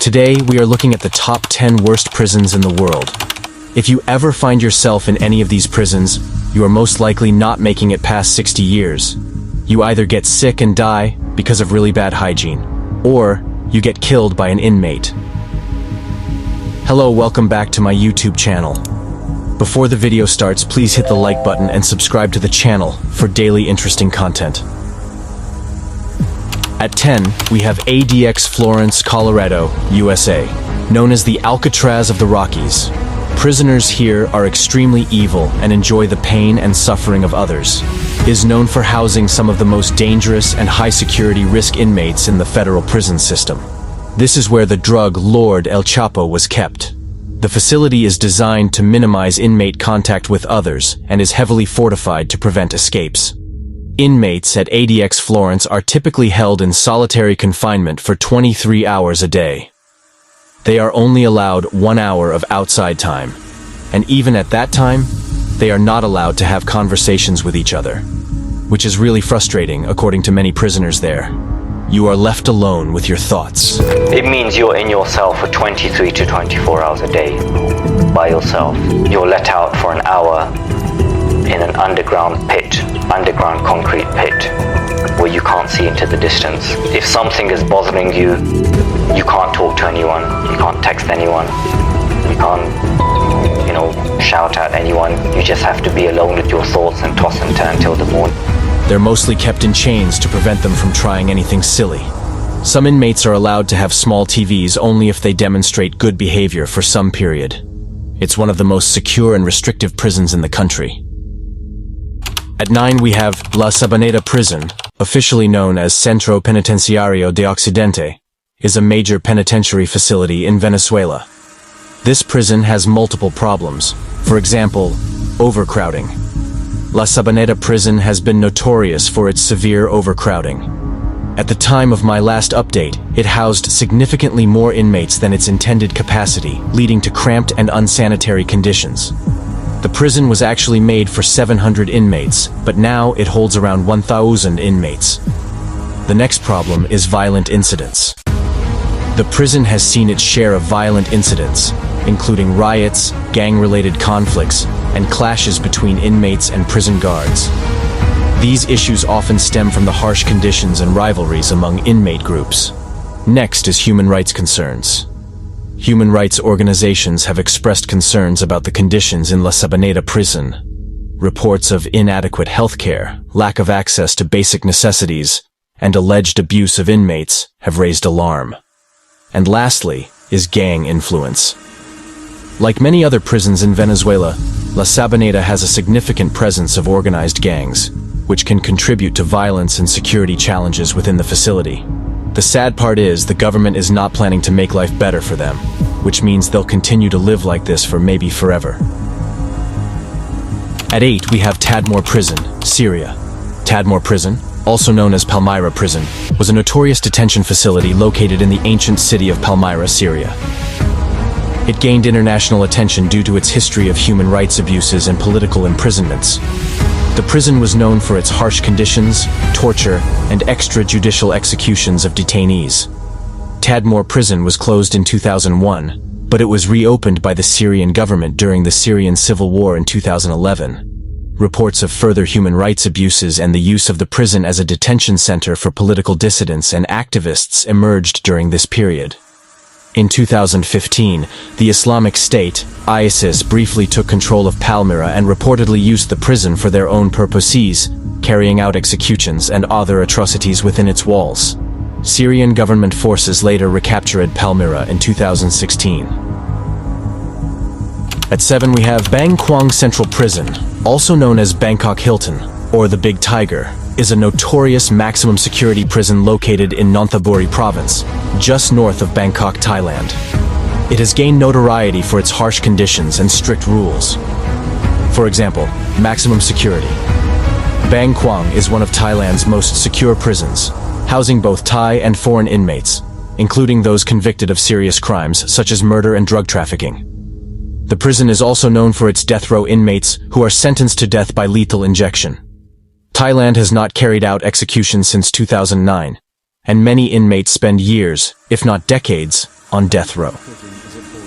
Today, we are looking at the top 10 worst prisons in the world. If you ever find yourself in any of these prisons, you are most likely not making it past 60 years. You either get sick and die because of really bad hygiene, or you get killed by an inmate. Hello, welcome back to my YouTube channel. Before the video starts, please hit the like button and subscribe to the channel for daily interesting content. At 10, we have ADX Florence, Colorado, USA. Known as the Alcatraz of the Rockies. Prisoners here are extremely evil and enjoy the pain and suffering of others. It is known for housing some of the most dangerous and high-security risk inmates in the federal prison system. This is where the drug lord El Chapo was kept. The facility is designed to minimize inmate contact with others and is heavily fortified to prevent escapes. Inmates at ADX Florence are typically held in solitary confinement for 23 hours a day. They are only allowed 1 hour of outside time, and even at that time, they are not allowed to have conversations with each other, which is really frustrating according to many prisoners there. You are left alone with your thoughts. It means you're in your cell for 23 to 24 hours a day, by yourself. You're let out for an hour in an underground concrete pit, where you can't see into the distance. If something is bothering you, you can't talk to anyone, you can't text anyone, you can't, shout at anyone. You just have to be alone with your thoughts and toss and turn till the morning. They're mostly kept in chains to prevent them from trying anything silly. Some inmates are allowed to have small TVs only if they demonstrate good behavior for some period. It's one of the most secure and restrictive prisons in the country. At 9, we have La Sabaneta Prison, officially known as Centro Penitenciario de Occidente, is a major penitentiary facility in Venezuela. This prison has multiple problems. For example, overcrowding. La Sabaneta Prison has been notorious for its severe overcrowding. At the time of my last update, it housed significantly more inmates than its intended capacity, leading to cramped and unsanitary conditions. The prison was actually made for 700 inmates, but now it holds around 1,000 inmates. The next problem is violent incidents. The prison has seen its share of violent incidents, including riots, gang-related conflicts, and clashes between inmates and prison guards. These issues often stem from the harsh conditions and rivalries among inmate groups. Next is human rights concerns. Human rights organizations have expressed concerns about the conditions in La Sabaneta Prison. Reports of inadequate health care, lack of access to basic necessities, and alleged abuse of inmates have raised alarm. And lastly is gang influence. Like many other prisons in Venezuela, La Sabaneta has a significant presence of organized gangs, which can contribute to violence and security challenges within the facility. The sad part is the government is not planning to make life better for them, which means they'll continue to live like this for maybe forever. At 8, we have Tadmor Prison, Syria. Tadmor Prison, also known as Palmyra Prison, was a notorious detention facility located in the ancient city of Palmyra, Syria. It gained international attention due to its history of human rights abuses and political imprisonments. The prison was known for its harsh conditions, torture, and extrajudicial executions of detainees. Tadmor Prison was closed in 2001, but it was reopened by the Syrian government during the Syrian civil war in 2011. Reports of further human rights abuses and the use of the prison as a detention center for political dissidents and activists emerged during this period. In 2015, the Islamic State, ISIS, briefly took control of Palmyra and reportedly used the prison for their own purposes, carrying out executions and other atrocities within its walls. Syrian government forces later recaptured Palmyra in 2016. At 7, we have Bang Kwang Central Prison, also known as Bangkok Hilton, or the Big Tiger, is a notorious maximum security prison located in Nonthaburi Province, just north of Bangkok, Thailand. It has gained notoriety for its harsh conditions and strict rules. For example, maximum security. Bang Kwang is one of Thailand's most secure prisons, housing both Thai and foreign inmates, including those convicted of serious crimes such as murder and drug trafficking. The prison is also known for its death row inmates who are sentenced to death by lethal injection. Thailand has not carried out executions since 2009, and many inmates spend years, if not decades, on death row.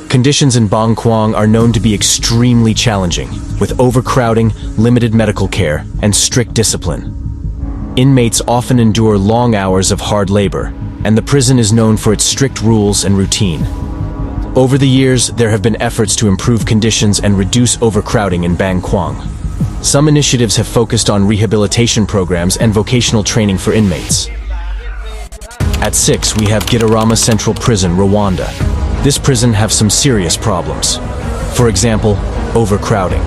Conditions in Bang Kwang are known to be extremely challenging, with overcrowding, limited medical care, and strict discipline. Inmates often endure long hours of hard labor, and the prison is known for its strict rules and routine. Over the years, there have been efforts to improve conditions and reduce overcrowding in Bang Kwang. Some initiatives have focused on rehabilitation programs and vocational training for inmates. At 6, we have Gitarama Central Prison, Rwanda. This prison has some serious problems. For example, overcrowding.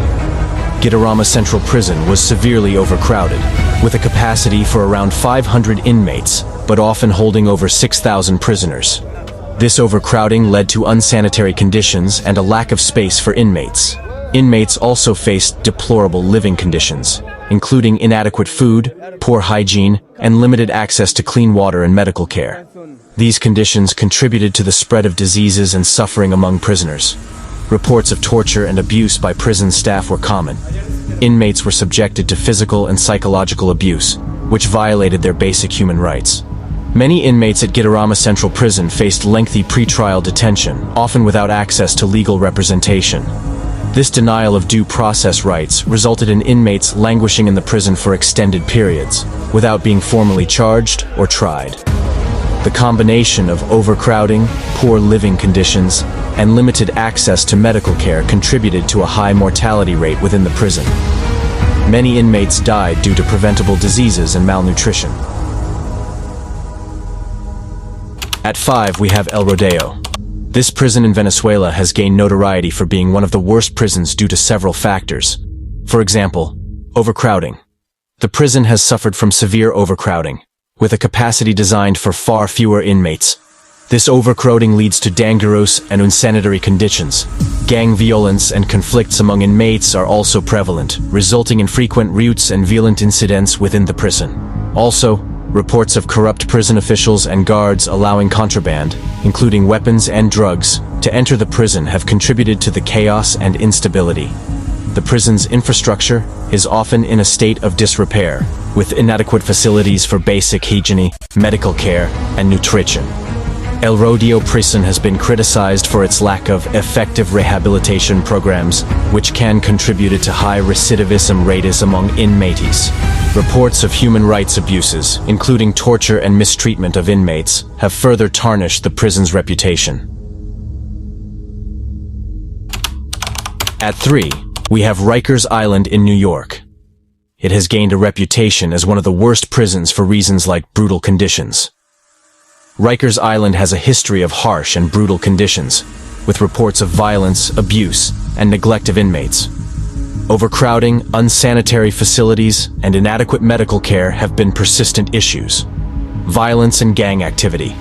Gitarama Central Prison was severely overcrowded, with a capacity for around 500 inmates, but often holding over 6,000 prisoners. This overcrowding led to unsanitary conditions and a lack of space for inmates. Inmates also faced deplorable living conditions, including inadequate food, poor hygiene, and limited access to clean water and medical care. These conditions contributed to the spread of diseases and suffering among prisoners. Reports of torture and abuse by prison staff were common. Inmates were subjected to physical and psychological abuse, which violated their basic human rights. Many inmates at Gitarama Central Prison faced lengthy pretrial detention, often without access to legal representation. This denial of due process rights resulted in inmates languishing in the prison for extended periods, without being formally charged or tried. The combination of overcrowding, poor living conditions, and limited access to medical care contributed to a high mortality rate within the prison. Many inmates died due to preventable diseases and malnutrition. At 5, we have El Rodeo. This prison in Venezuela has gained notoriety for being one of the worst prisons due to several factors. For example, overcrowding. The prison has suffered from severe overcrowding, with a capacity designed for far fewer inmates. This overcrowding leads to dangerous and unsanitary conditions. Gang violence and conflicts among inmates are also prevalent, resulting in frequent riots and violent incidents within the prison. Also, reports of corrupt prison officials and guards allowing contraband, including weapons and drugs, to enter the prison have contributed to the chaos and instability. The prison's infrastructure is often in a state of disrepair, with inadequate facilities for basic hygiene, medical care, and nutrition. El Rodeo Prison has been criticized for its lack of effective rehabilitation programs, which can contribute to high recidivism rates among inmates. Reports of human rights abuses, including torture and mistreatment of inmates, have further tarnished the prison's reputation. At 3, we have Rikers Island in New York. It has gained a reputation as one of the worst prisons for reasons like brutal conditions. Rikers Island has a history of harsh and brutal conditions, with reports of violence, abuse, and neglect of inmates. Overcrowding, unsanitary facilities, and inadequate medical care have been persistent issues. Violence and gang activity.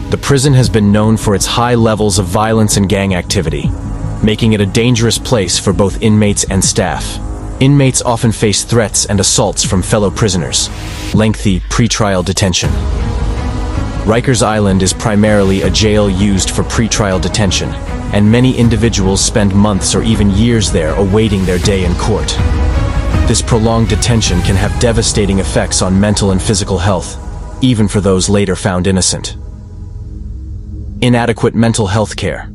The prison has been known for its high levels of violence and gang activity, making it a dangerous place for both inmates and staff. Inmates often face threats and assaults from fellow prisoners. Lengthy pretrial detention. Rikers Island is primarily a jail used for pretrial detention, and many individuals spend months or even years there awaiting their day in court. This prolonged detention can have devastating effects on mental and physical health, even for those later found innocent. Inadequate mental health care.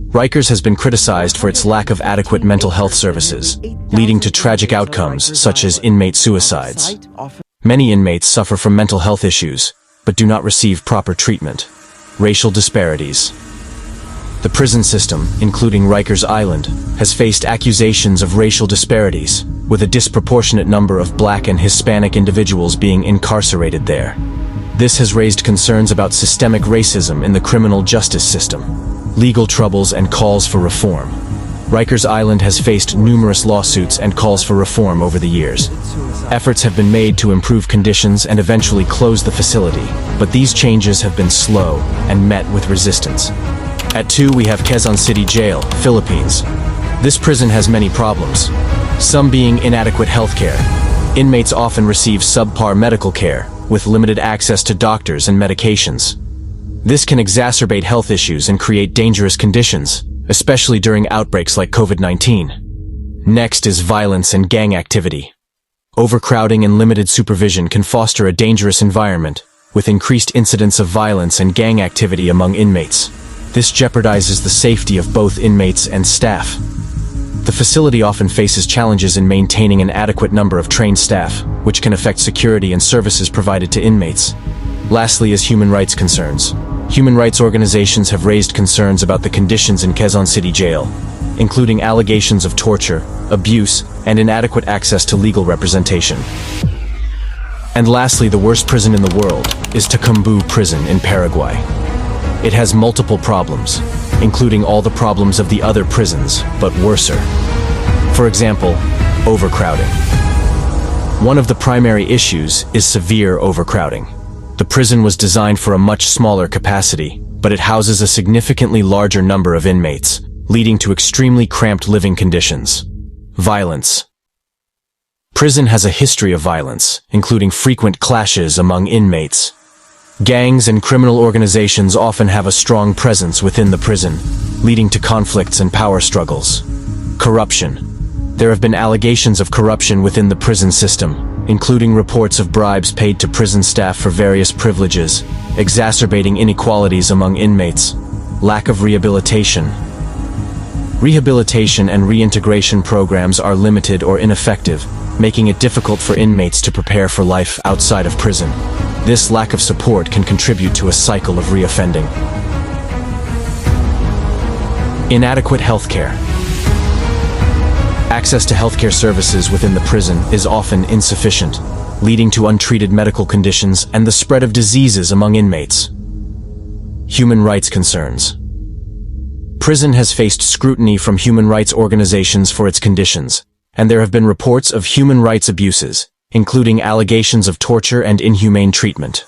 Rikers has been criticized for its lack of adequate mental health services, leading to tragic outcomes such as inmate suicides. Many inmates suffer from mental health issues, but do not receive proper treatment. Racial disparities. The prison system, including Rikers Island, has faced accusations of racial disparities, with a disproportionate number of Black and Hispanic individuals being incarcerated there. This has raised concerns about systemic racism in the criminal justice system, legal troubles and calls for reform. Rikers Island has faced numerous lawsuits and calls for reform over the years. Efforts have been made to improve conditions and eventually close the facility, but these changes have been slow and met with resistance. At 2, we have Quezon City Jail, Philippines. This prison has many problems, some being inadequate health care. Inmates often receive subpar medical care, with limited access to doctors and medications. This can exacerbate health issues and create dangerous conditions, especially during outbreaks like COVID-19. Next is violence and gang activity. Overcrowding and limited supervision can foster a dangerous environment, with increased incidents of violence and gang activity among inmates. This jeopardizes the safety of both inmates and staff. The facility often faces challenges in maintaining an adequate number of trained staff, which can affect security and services provided to inmates. Lastly is human rights concerns. Human rights organizations have raised concerns about the conditions in Quezon City Jail, including allegations of torture, abuse, and inadequate access to legal representation. And lastly, the worst prison in the world is Tacumbu Prison in Paraguay. It has multiple problems, including all the problems of the other prisons, but worser. For example, overcrowding. One of the primary issues is severe overcrowding. The prison was designed for a much smaller capacity, but it houses a significantly larger number of inmates, leading to extremely cramped living conditions. Violence. Prison has a history of violence, including frequent clashes among inmates. Gangs and criminal organizations often have a strong presence within the prison, leading to conflicts and power struggles. Corruption. There have been allegations of corruption within the prison system, including reports of bribes paid to prison staff for various privileges, exacerbating inequalities among inmates. Lack of rehabilitation. Rehabilitation and reintegration programs are limited or ineffective, making it difficult for inmates to prepare for life outside of prison. This lack of support can contribute to a cycle of reoffending. Inadequate healthcare. Access to healthcare services within the prison is often insufficient, leading to untreated medical conditions and the spread of diseases among inmates. Human rights concerns. Prison has faced scrutiny from human rights organizations for its conditions, and there have been reports of human rights abuses, including allegations of torture and inhumane treatment.